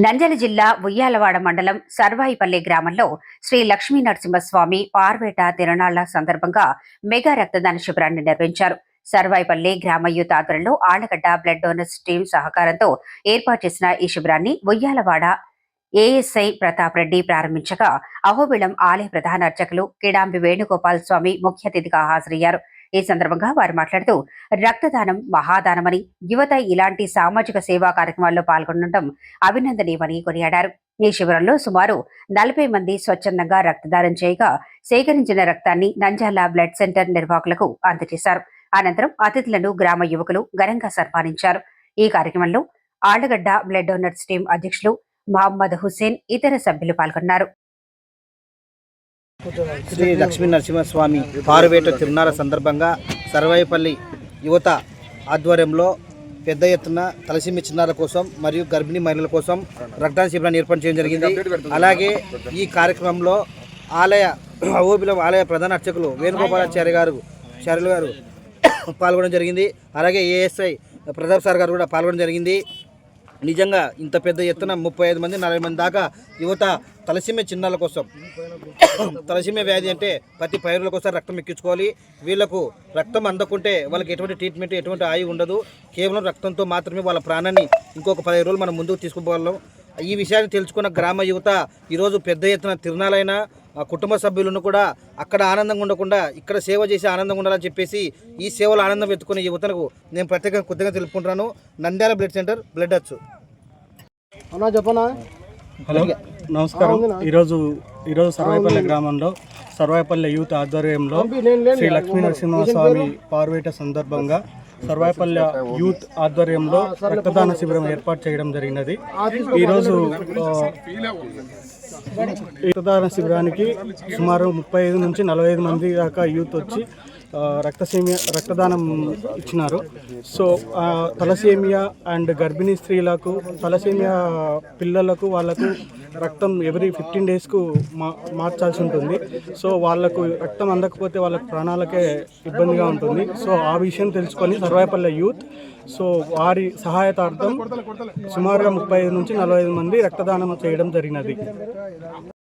నంద్యాల జిల్లా ఉయ్యాలవాడ మండలం సర్వాయిపల్లి గ్రామంలో శ్రీ లక్ష్మీ నరసింహస్వామి పార్వేట తిరునాళ్ల సందర్భంగా మెగా రక్తదాన శిబిరాన్ని నిర్వహించారు. సర్వాయిపల్లి గ్రామ యూత్ ఆధ్వర్యంలో ఆళ్లగడ్డ బ్లడ్ డోనర్స్ టీం సహకారంతో ఏర్పాటు చేసిన ఈ శిబిరాన్ని ఉయ్యాలవాడ ఏఎస్ఐ ప్రతాప్ రెడ్డి ప్రారంభించగా అహోబిళం ఆలయ ప్రధాన అర్చకులు కిడాంబి వేణుగోపాల్ స్వామి ముఖ్య అతిథిగా హాజరయ్యారు. ఈ సందర్భంగా వారు మాట్లాడుతూ రక్తదానం మహాదానమని, యువత ఇలాంటి సామాజిక సేవా కార్యక్రమాల్లో పాల్గొనడం అభినందనీయమని కొనియాడారు. ఈ శిబిరంలో సుమారు 40 మంది స్వచ్ఛందంగా రక్తదానం చేయగా సేకరించిన రక్తాన్ని నంద్యాల బ్లడ్ సెంటర్ నిర్వాహకులకు అందజేశారు. అనంతరం అతిథులను గ్రామ యువకులు ఘనంగా సన్మానించారు. ఈ కార్యక్రమంలో ఆళ్లగడ్డ బ్లడ్ డోనర్స్ టీం అధ్యక్షులు మహమ్మద్ హుస్సేన్ ఇతర సభ్యులు పాల్గొన్నారు. శ్రీ లక్ష్మీ నరసింహస్వామి పారువేట తిరునాళ్ల సందర్భంగా సర్వాయిపల్లి యువత ఆధ్వర్యంలో పెద్ద ఎత్తున తలసీమి చిన్నారుల కోసం మరియు గర్భిణీ మహిళల కోసం రక్తదాన శిబిరాన్ని ఏర్పాటు చేయడం జరిగింది. అలాగే ఈ కార్యక్రమంలో అహోబిళం ఆలయ ప్రధాన అర్చకులు వేణుగోపాలాచార్య గారు పాల్గొనడం జరిగింది. అలాగే ఏఎస్ఐ ప్రతాప్ సార్ గారు కూడా పాల్గొనడం జరిగింది. నిజంగా ఇంత పెద్ద ఎత్తున 35 మంది 40 మంది దాకా యువత తలసీమియా చిన్నారుల కోసం, తలసీమియా వ్యాధి అంటే ప్రతి 10 రోజుల కోసం రక్తం ఎక్కించుకోవాలి. వీళ్లకు రక్తం అందకుంటే వాళ్ళకి ఎటువంటి ట్రీట్మెంట్, ఎటువంటి ఆయువు ఉండదు. కేవలం రక్తంతో మాత్రమే వాళ్ళ ప్రాణాన్ని ఇంకొక 15 రోజులు మనం ముందుకు తీసుకుపోగలం. ఈ విషయాన్ని తెలుసుకున్న గ్రామ యువత ఈరోజు పెద్ద ఎత్తున తిరునాళ్ళైన కుటుంబ సభ్యులను కూడా అక్కడ ఆనందంగా ఉండకుండా ఇక్కడ సేవ చేసి ఆనందంగా ఉండాలని చెప్పేసి ఈ సేవలు ఆనందం వెతుకునే యువతకు నేను ప్రత్యేకంగా కృతజ్ఞతలు తెలుపుకుంటున్నాను. నంద్యాల బ్లడ్ సెంటర్ బ్లడ్ అచ్చు. హలో, నమస్కారం. ఈరోజు సర్వాయిపల్లి గ్రామంలో సర్వాయిపల్లి యూత్ ఆధ్వర్యంలో శ్రీ లక్ష్మీ నరసింహస్వామి పార్వేట సందర్భంగా సర్వాయిపల్లి యూత్ ఆధ్వర్యంలో రక్తదాన శిబిరం ఏర్పాటు చేయడం జరిగినది. ఈరోజు రక్తదాన శిబిరానికి సుమారు 35 నుంచి 45 మంది దాకా యూత్ వచ్చి రక్తదానం ఇచ్చినారు. సో తలసేమియా అండ్ గర్భిణీ స్త్రీలకు, తలసేమియా పిల్లలకు వాళ్ళకు రక్తం ఎవ్రీ 15 డేస్కు మార్చాల్సి ఉంటుంది. సో వాళ్ళకు రక్తం అందకపోతే వాళ్ళకు ప్రాణాలకే ఇబ్బందిగా ఉంటుంది. సో ఆ విషయం తెలుసుకొని సర్వాయిపల్లి యూత్ వారి సహాయతార్థం సుమారుగా 35 నుంచి 45 మంది రక్తదానం చేయడం జరిగినది.